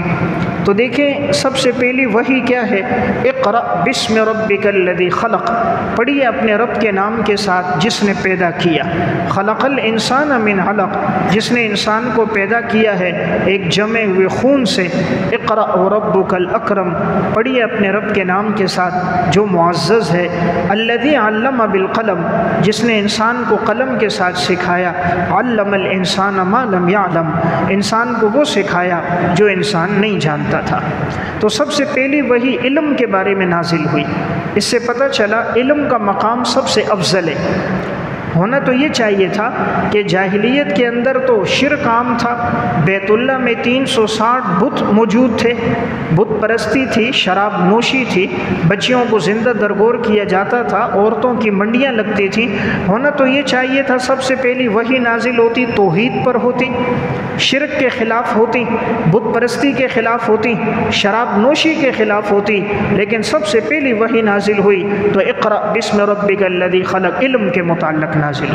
تو دیکھیں سب سے پہلی وحی کیا ہے؟ اقرأ بسم ربک الذی خلق، پڑھیے اپنے رب کے نام کے ساتھ جس نے پیدا کیا۔ خلق الانسان من علق، جس نے انسان کو پیدا کیا ہے ایک جمے ہوئے خون سے۔ اقرأ وربک الاکرم، پڑھیے اپنے رب کے نام کے ساتھ جو معزز ہے۔ الذی علم بالقلم، جس نے انسان کو قلم کے ساتھ سکھایا۔ علم الانسان ما لم یعلم، انسان کو وہ سکھایا جو انسان نہیں جانتا تھا۔ تو سب سے پہلی وحی علم کے بارے میں نازل ہوئی۔ اس سے پتہ چلا علم کا مقام سب سے افضل ہے۔ ہونا تو یہ چاہیے تھا کہ جاہلیت کے اندر تو شرک عام تھا، بیت اللہ میں 360 بت موجود تھے، بت پرستی تھی، شراب نوشی تھی، بچیوں کو زندہ درگور کیا جاتا تھا، عورتوں کی منڈیاں لگتی تھیں۔ ہونا تو یہ چاہیے تھا سب سے پہلی وحی نازل ہوتی توحید پر ہوتی، شرک کے خلاف ہوتی، بت پرستی کے خلاف ہوتی، شراب نوشی کے خلاف ہوتی، لیکن سب سے پہلی وحی نازل ہوئی تو اقرأ بسم ربک الذی خلق، علم کے متعلق نازل۔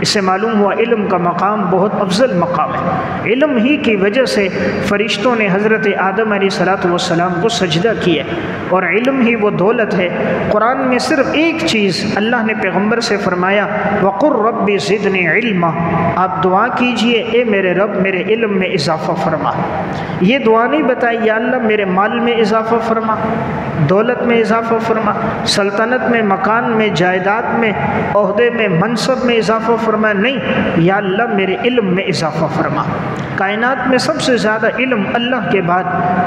اس سے معلوم ہوا علم کا مقام بہت افضل مقام ہے۔ علم ہی کی وجہ سے فرشتوں نے حضرت آدم علیہ السلام کو سجدہ کیا، اور علم ہی وہ دولت ہے۔ قرآن میں صرف ایک چیز اللہ نے پیغمبر سے فرمایا، وَقُلْ رَبِّ زِدْنِي عِلْمًا، آپ دعا کیجئے اے میرے رب میرے علم میں اضافہ فرما۔ یہ دعا نہیں بتائی یا اللہ میرے مال میں اضافہ فرما، دولت میں اضافہ فرما، سلطنت میں، مکان میں، جائیداد میں، عہدے میں، منصب میں اضافہ فرما، نہیں، یا اللہ میرے علم میں اضافہ فرما۔ کائنات میں سب سے زیادہ علم اللہ کے بعد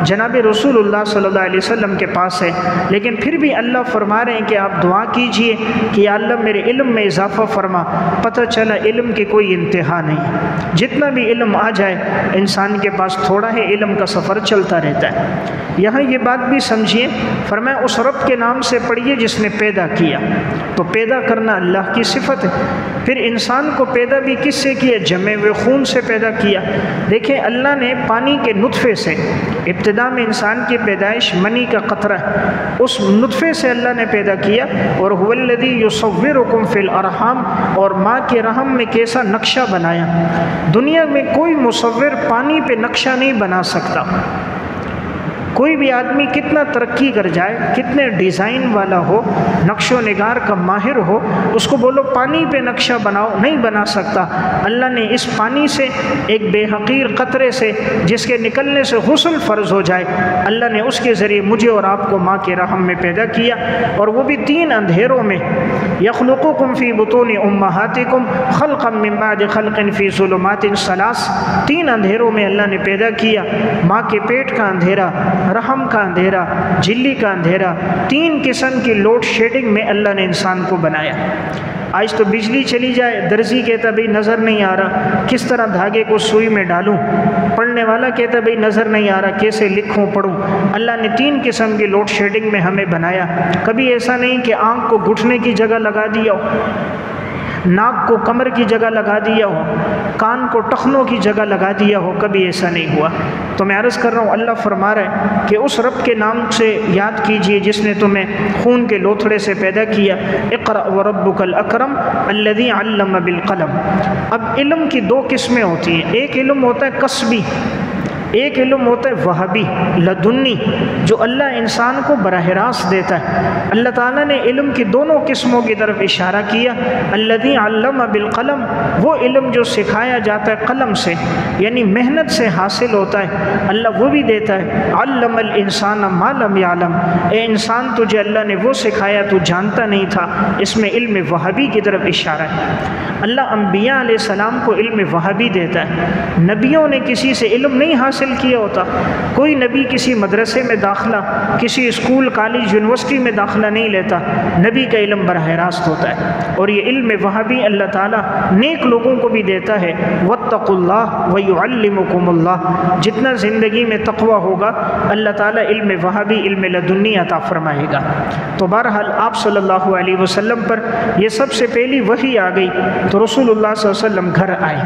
جناب رسول اللہ صلی اللہ علیہ وسلم کے پاس ہے، لیکن پھر بھی اللہ فرما رہے ہیں کہ آپ دعا کیجئے کہ یا اللہ میرے علم میں اضافہ فرما۔ پتہ چلا علم کی کوئی انتہا نہیں، جتنا بھی علم آ جائے انسان کے پاس تھوڑا ہے، علم کا سفر چلتا رہتا ہے۔ یہاں یہ بات بھی سمجھیے، فرمایا اس رب کے نام سے پڑھیے جس نے پیدا کیا، تو پیدا کرنا اللہ کی صفت ہے۔ پھر انسان کو پیدا بھی کس سے کیا؟ جمے ہوئے خون سے پیدا کیا۔ دیکھیں اللہ نے پانی کے نطفے سے، ابتدا میں انسان کی پیدائش منی کا قطرہ ہے، اس نطفے سے اللہ نے پیدا کیا، اور هو الذی یصورکم فی الارحام، اور ماں کے رحم میں کیسا نقشہ بنایا۔ دنیا میں کوئی مصور پانی پہ نقشہ نہیں بنا سکتا۔ کوئی بھی آدمی کتنا ترقی کر جائے، کتنے ڈیزائن والا ہو، نقش و نگار کا ماہر ہو، اس کو بولو پانی پہ نقشہ بناؤ، نہیں بنا سکتا۔ اللہ نے اس پانی سے، ایک بے حقیر قطرے سے جس کے نکلنے سے غسل فرض ہو جائے، اللہ نے اس کے ذریعے مجھے اور آپ کو ماں کے رحم میں پیدا کیا، اور وہ بھی 3 اندھیروں میں۔ یخلقکم فی بطون امہاتکم خلقا من بعد خلق فی ظلمات 3 3 اندھیروں میں اللہ نے پیدا کیا، ماں کے پیٹ کا اندھیرا، رحم کا اندھیرا، جھلی کا اندھیرا، 3 قسم کی لوڈ شیڈنگ میں اللہ نے انسان کو بنایا۔ آج تو بجلی چلی جائے، درزی کہتا بھئی نظر نہیں آ رہا کس طرح دھاگے کو سوئی میں ڈالوں، پڑھنے والا کہتا بھئی نظر نہیں آ رہا کیسے لکھوں پڑھوں۔ اللہ نے 3 قسم کی لوڈ شیڈنگ میں ہمیں بنایا۔ کبھی ایسا نہیں کہ آنکھ کو گھٹنے کی جگہ لگا دیا ہو، ناک کو کمر کی جگہ لگا دیا ہو، کان کو ٹخنوں کی جگہ لگا دیا ہو، کبھی ایسا نہیں ہوا۔ تو میں عرض کر رہا ہوں اللہ فرما رہا ہے کہ اس رب کے نام سے یاد کیجئے جس نے تمہیں خون کے لوتھڑے سے پیدا کیا۔ اقرأ وربک الاکرم الذی علم بالقلم۔ اب علم کی 2 قسمیں ہوتی ہیں، ایک علم ہوتا ہے کسبی، ایک علم ہوتا ہے وہبی لدنی، جو اللہ انسان کو براہ راست دیتا ہے۔ اللہ تعالیٰ نے علم کی دونوں قسموں کی طرف اشارہ کیا۔ الذی علم بالقلم، وہ علم جو سکھایا جاتا ہے قلم سے، یعنی محنت سے حاصل ہوتا ہے، اللہ وہ بھی دیتا ہے۔ علم الانسان ما لم یعلم، اے انسان تجھے اللہ نے وہ سکھایا تو جانتا نہیں تھا، اس میں علم وہبی کی طرف اشارہ ہے۔ اللہ انبیاء علیہ السلام کو علم وہبی دیتا ہے، نبیوں نے کسی سے علم نہیں حاصل حاصل کیا ہوتا، کوئی نبی کسی مدرسے میں داخلہ، کسی اسکول کالج یونیورسٹی میں داخلہ نہیں لیتا، نبی کا علم براہ راست ہوتا ہے۔ اور یہ علم وہابی اللہ تعالیٰ نیک لوگوں کو بھی دیتا ہے، واتقوا اللہ ویعلمکم اللہ، جتنا زندگی میں تقوی ہوگا اللہ تعالیٰ علم وہابی، علم لدنی عطا فرمائے گا۔ تو بہرحال آپ صلی اللہ علیہ وسلم پر یہ سب سے پہلی وحی آ گئی تو رسول اللہ صلی اللہ علیہ وسلم گھر آئے۔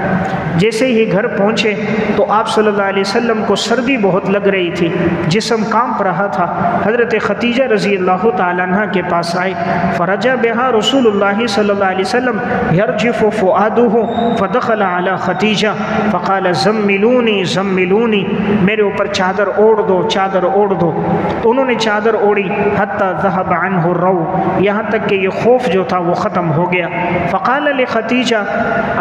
جیسے ہی گھر پہنچے تو آپ صلی اللہ علیہ وسلم کو سردی بہت لگ رہی تھی، جسم کانپ رہا تھا۔ حضرت خدیجہ رضی اللہ تعالیٰ عنہ کے پاس آئے، فرجع بها رسول اللہ صلی اللہ علیہ وسلم یرجف فؤادہ فدخل علی خدیجہ فقال زملونی زملونی، میرے اوپر چادر اوڑھ دو، چادر اوڑھ دو۔ تو انہوں نے چادر اوڑھی، حتی ذہب عنہ الرو، یہاں تک کہ یہ خوف جو تھا وہ ختم ہو گیا۔ فقال لخدیجہ،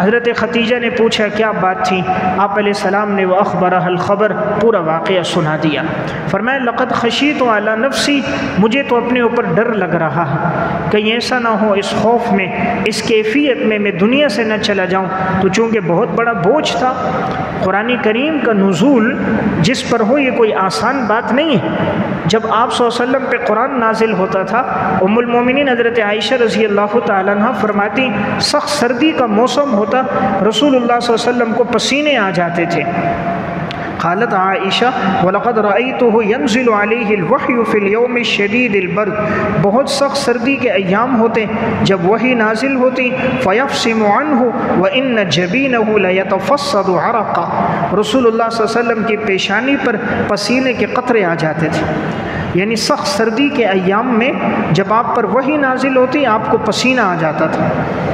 حضرت خدیجہ نے پوچھا کیا بات تھی؟ آپ علیہ السلام نے وأخبرها الخبر، پورا واقعہ سنا دیا۔ فرمایا لقد خشیت علی نفسی، مجھے تو اپنے اوپر ڈر لگ رہا ہے، کہیں ایسا نہ ہو اس خوف میں، اس کیفیت میں میں دنیا سے نہ چلا جاؤں۔ تو چونکہ بہت بڑا بوجھ تھا، قرآن کریم کا نزول جس پر ہو یہ کوئی آسان بات نہیں ہے۔ جب آپ صلی اللہ علیہ وسلم پہ قرآن نازل ہوتا تھا، ام المومنین حضرت عائشہ رضی اللہ تعالیٰ عنہ فرماتی سخت سردی کا موسم ہوتا، رسول اللہ صلی اللہ علیہ وسلم کو پسینے آ جاتے تھے۔ قالت عائشہ وَلَقَدْ رَأَيْتُهُ يَنزِلُ عَلَيْهِ الْوَحْيُ فِي الْيَوْمِ الشَّدِيدِ الْبَرْدِ، بہت سخت سردی کے ایام ہوتے جب وحی نازل ہوتی، فَيَفْصِمُ عَنْهُ وَإِنَّ جَبِينَهُ لَيَتَفَصَّدُ عَرَقًا، رسول اللہ صلی اللہ علیہ وسلم کی پیشانی پر پسینے کے قطرے آ جاتے تھے۔ یعنی سخت سردی کے ایام میں جب آپ پر وحی نازل ہوتی آپ کو پسینہ آ جاتا تھا۔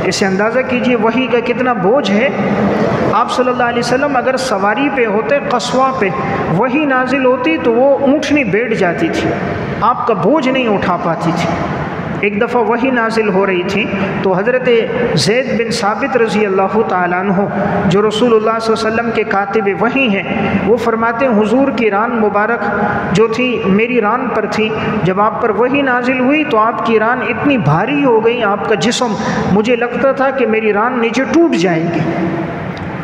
اسے اندازہ کیجئے وحی کا کتنا بوجھ ہے۔ آپ صلی اللہ علیہ وسلم اگر سواری پہ ہوتے، قصوہ پہ، وحی نازل ہوتی تو وہ اونٹنی بیٹھ جاتی تھی، آپ کا بوجھ نہیں اٹھا پاتی تھی۔ ایک دفعہ وحی نازل ہو رہی تھی تو حضرت زید بن ثابت رضی اللہ تعالیٰ عنہ جو رسول اللہ صلی اللہ علیہ وسلم کے کاتب وحی ہیں، وہ فرماتے ہیں حضور کی ران مبارک جو تھی میری ران پر تھی، جب آپ پر وحی نازل ہوئی تو آپ کی ران اتنی بھاری ہو گئی، آپ کا جسم مجھے لگتا تھا کہ میری ران نیچے ٹوٹ جائے گی۔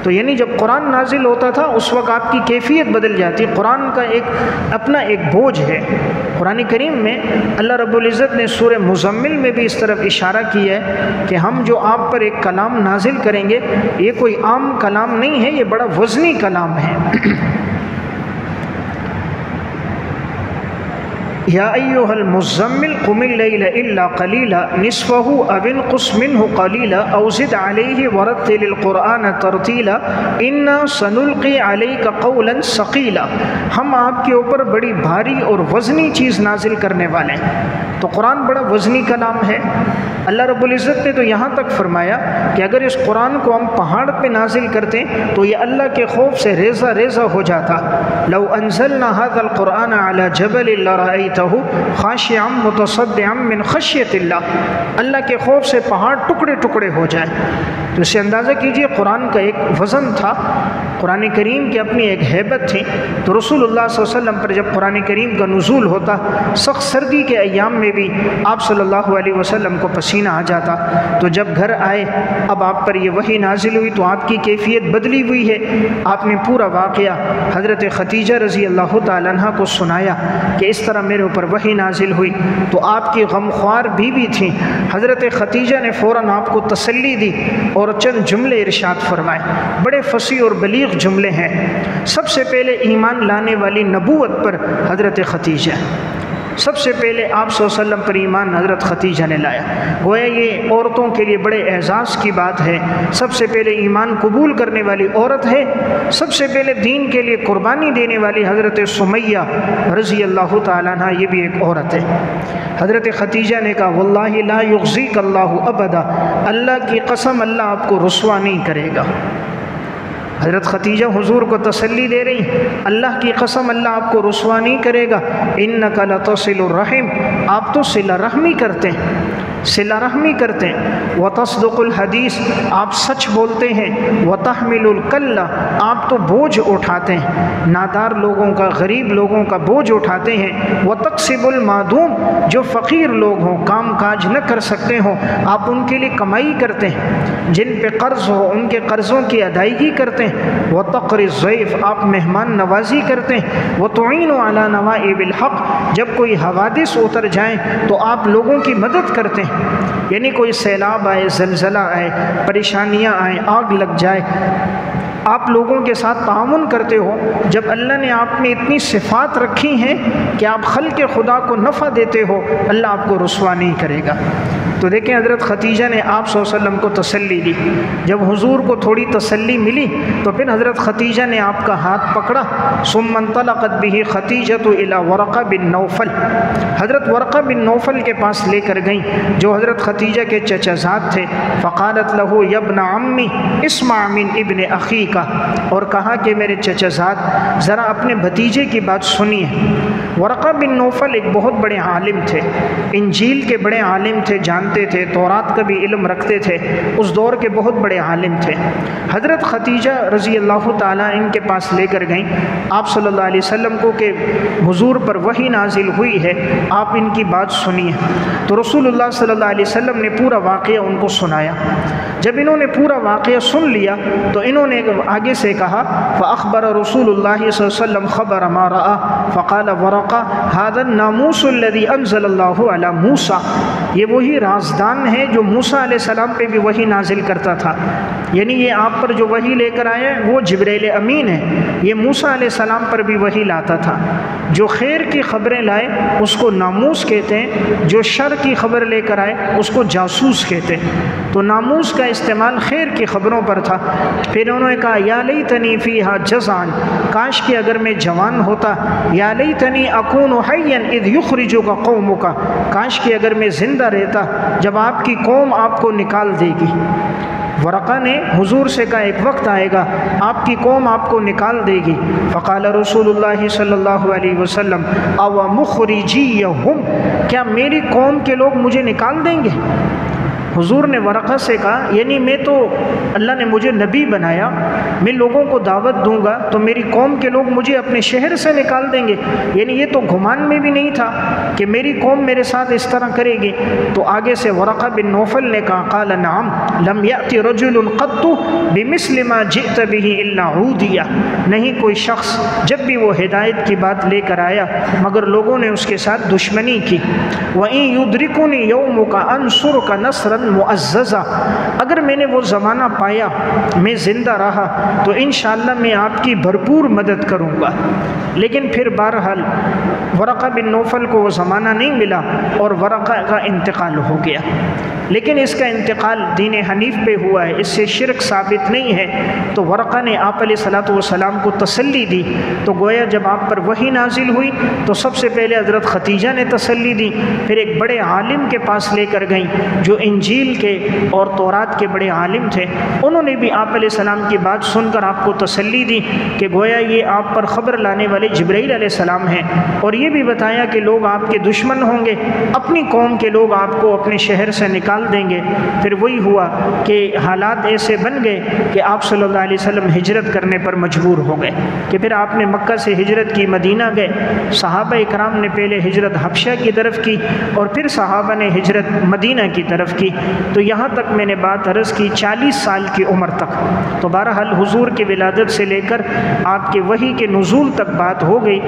تو یعنی جب قرآن نازل ہوتا تھا اس وقت آپ کی کیفیت بدل جاتی۔ قرآن کا اپنا ایک بوجھ ہے۔ قرآن کریم میں اللہ رب العزت نے سورہ مزمل میں بھی اس طرف اشارہ کیا ہے کہ ہم جو آپ پر ایک کلام نازل کریں گے یہ کوئی عام کلام نہیں ہے، یہ بڑا وزنی کلام ہے۔ یا ایھا المزمل قم اللیل الا قلیلا نصفہ او انقص منہ قلیلا او زد علیہ ورتل القرآن ترتیلا انا سنلقی علیک قولا ثقیلا، ہم آپ کے اوپر بڑی بھاری اور وزنی چیز نازل کرنے والے ہیں۔ تو قرآن بڑا وزنی کلام ہے۔ اللہ رب العزت نے تو یہاں تک فرمایا کہ اگر اس قرآن کو ہم پہاڑ پہ نازل کرتے تو یہ اللہ کے خوف سے ریزہ ریزہ ہو جاتا۔ لو انزلنا هذا القرآن على جبل لرأيته خاشعا متصدعا من خشیت اللہ، اللہ کے خوف سے پہاڑ ٹکڑے ٹکڑے ہو جائے۔ تو اسے اندازہ کیجئے قرآن کا ایک وزن تھا، قرآن کریم کی اپنی ایک ہیبت تھی۔ تو رسول اللہ صلی اللہ علیہ وسلم پر جب قرآن کریم کا نزول ہوتا، سخت سردی کے ایام میں بھی آپ صلی اللہ علیہ وسلم کو پسینہ آ جاتا۔ تو جب گھر آئے، اب آپ پر یہ وحی نازل ہوئی تو آپ کی کیفیت بدلی ہوئی ہے۔ آپ نے پورا واقعہ حضرت خدیجہ رضی اللہ تعالیٰ عنہ کو سنایا کہ اس طرح میرے اوپر وحی نازل ہوئی۔ تو آپ کی غمخوار بیوی تھیں، حضرت خدیجہ نے فوراً آپ کو تسلی دی اور چند جملے ارشاد فرمائے، بڑے فصیح اور بلیغ جملے ہیں۔ سب سے پہلے ایمان لانے والی نبوت پر حضرت خدیجہ، سب سے پہلے آپ صلی اللہ علیہ وسلم پر ایمان حضرت خدیجہ نے لایا۔ گویا یہ عورتوں کے لیے بڑے اعزاز کی بات ہے، سب سے پہلے ایمان قبول کرنے والی عورت ہے، سب سے پہلے دین کے لیے قربانی دینے والی حضرت سمیہ رضی اللہ تعالیٰ عنہ، یہ بھی ایک عورت ہے۔ حضرت خدیجہ نے کہا واللہ لا یخزیک اللہ ابدا، اللہ کی قسم اللہ آپ کو رسوا نہیں کرے گا۔ حضرت خدیجہ حضور کو تسلی دے رہی، اللہ کی قسم اللہ آپ کو رسوا نہیں کرے گا۔ انک لتصل الرحم، آپ تو صلہ رحمی کرتے ہیں، صلہ رحمی کرتے ہیں۔ وتصدق الحدیث، آپ سچ بولتے ہیں۔ وتحمل الکل، آپ تو بوجھ اٹھاتے ہیں، نادار لوگوں کا، غریب لوگوں کا بوجھ اٹھاتے ہیں۔ وتکسب المعدوم، جو فقیر لوگ ہوں، کام کاج نہ کر سکتے ہوں، آپ ان کے لیے کمائی کرتے ہیں۔ جن پہ قرض ہو ان کے قرضوں کی ادائیگی کرتے ہیں۔ ہیں، وَتَقْرِ الضَّيْفَ آپ مہمان نوازی کرتے ہیں، وَتُعِينُ عَلَى نَوَائِبِ الْحَقِّ جب کوئی حوادث اتر جائیں تو آپ لوگوں کی مدد کرتے ہیں، یعنی کوئی سیلاب آئے، زلزلہ آئے، پریشانیاں آئیں، آگ لگ جائے، آپ لوگوں کے ساتھ تعاون کرتے ہو۔ جب اللہ نے آپ میں اتنی صفات رکھی ہیں کہ آپ خلق خدا کو نفع دیتے ہو، اللہ آپ کو رسوا نہیں کرے گا۔ تو دیکھیں حضرت خدیجہ نے آپ صلی اللہ علیہ وسلم کو تسلی دی۔ جب حضور کو تھوڑی تسلی ملی تو پھر حضرت خدیجہ نے آپ کا ہاتھ پکڑا، ثم انطلقت به خدیجہ الی ورقہ بن نوفل، حضرت ورقہ بن نوفل کے پاس لے کر گئیں جو حضرت خدیجہ کے چچا زاد تھے، فقالت له یا ابن عمی اسمع من ابن اخیک، اور کہا کہ میرے چچا زاد ذرا اپنے بھتیجے کی بات سنیے۔ ورقہ بن نوفل ایک بہت بڑے عالم تھے، انجیل کے بڑے عالم تھے، جانتے تھے، تورات کا بھی علم رکھتے تھے، اس دور کے بہت بڑے عالم تھے۔ حضرت خدیجہ رضی اللہ تعالیٰ ان کے پاس لے کر گئیں آپ صلی اللہ علیہ وسلم کو کہ حضور پر وحی نازل ہوئی ہے، آپ ان کی بات سنیے۔ تو رسول اللہ صلی اللہ علیہ وسلم نے پورا واقعہ ان کو سنایا۔ جب انہوں نے پورا واقعہ سن لیا تو انہوں نے آگے سے کہا، فَأَخْبَرَ رسول اللہ صلی اللہ علیہ وسلم خبر ما رأى فقال ورقہ هذا الناموس الذي انزل اللہ علی موسیٰ، یہ وہی رازدان ہے جو موسیٰ علیہ السلام پہ بھی وحی نازل کرتا تھا، یعنی یہ آپ پر جو وحی لے کر آیا ہے وہ جبرائیل امین ہے، یہ موسیٰ علیہ السلام پر بھی وحی لاتا تھا۔ جو خیر کی خبریں لائے اس کو ناموس کہتے ہیں، جو شر کی خبر لے کر آئے اس کو جاسوس کہتے ہیں۔ تو ناموس کا استعمال خیر کی خبروں پر تھا۔ پھر انہوں نے کہا یا لیتنی فیہا جزعن، کاش کہ اگر میں جوان ہوتا، یا لیتنی اکون حیا اذ یخرجک قومک، کاش کہ اگر میں زندہ رہتا جب آپ کی قوم آپ کو نکال دے گی۔ ورقہ نے حضور سے کہا ایک وقت آئے گا آپ کی قوم آپ کو نکال دے گی۔ فقال رسول اللہ صلی اللہ علیہ وسلم او مخرجیہم، کیا میری قوم کے لوگ مجھے نکال دیں گے؟ حضور نے ورقہ سے کہا یعنی میں تو اللہ نے مجھے نبی بنایا، میں لوگوں کو دعوت دوں گا تو میری قوم کے لوگ مجھے اپنے شہر سے نکال دیں گے، یعنی یہ تو گمان میں بھی نہیں تھا کہ میری قوم میرے ساتھ اس طرح کرے گی۔ تو آگے سے ورقہ بن نوفل نے کہا قال نعم لم یأت رجل قط بمثل ما جئت به الا عودیہ، نہیں کوئی شخص جب بھی وہ ہدایت کی بات لے کر آیا مگر لوگوں نے اس کے ساتھ دشمنی کی۔ وَإِن يُدْرِكُنِي يَوْمُكَ أَنْصُرُكَ نَصْرًا مُعَزَّزًا، اگر میں نے وہ زمانہ پایا، میں زندہ رہا تو انشاءاللہ میں آپ کی بھرپور مدد کروں گا۔ لیکن پھر بہرحال ورقہ بن نوفل کو وہ زمانہ نہیں ملا اور ورقہ کا انتقال ہو گیا۔ لیکن اس کا انتقال دین حنیف پہ ہوا ہے، اس سے شرک ثابت نہیں ہے۔ تو ورقہ نے آپ علیہ الصلوۃ والسلام کو تسلی دی، تو گویا جب آپ پر وحی نازل ہوئی تو سب سے پہلے حضرت خدیجہ نے تسلی دی، پھر ایک بڑے عالم کے پاس لے کر گئیں جو انجیل کے اور تورات کے بڑے عالم تھے، انہوں نے بھی آپ علیہ السلام کی بات سن کر آپ کو تسلی دی کہ گویا یہ آپ پر خبر لانے والے جبرائیل علیہ السلام ہیں، اور یہ بھی بتایا کہ لوگ آپ کے دشمن ہوں گے، اپنی قوم کے لوگ آپ کو اپنے شہر سے نکال دیں گے۔ پھر وہی ہوا کہ حالات ایسے بن گئے کہ آپ صلی اللہ علیہ وسلم ہجرت کرنے پر مجبور ہو گئے کہ پھر آپ نے مکہ سے ہجرت کی، مدینہ گئے۔ صحابہ اکرام نے پہلے ہجرت حبشہ کی طرف کی اور پھر صحابہ نے ہجرت مدینہ کی طرف کی۔ تو یہاں تک میں نے بات عرض کی 40 سال کی عمر تک۔ تو بہرحال حضور کی ولادت سے لے کر آپ کے وحی کے نزول تک بات ہو گئی۔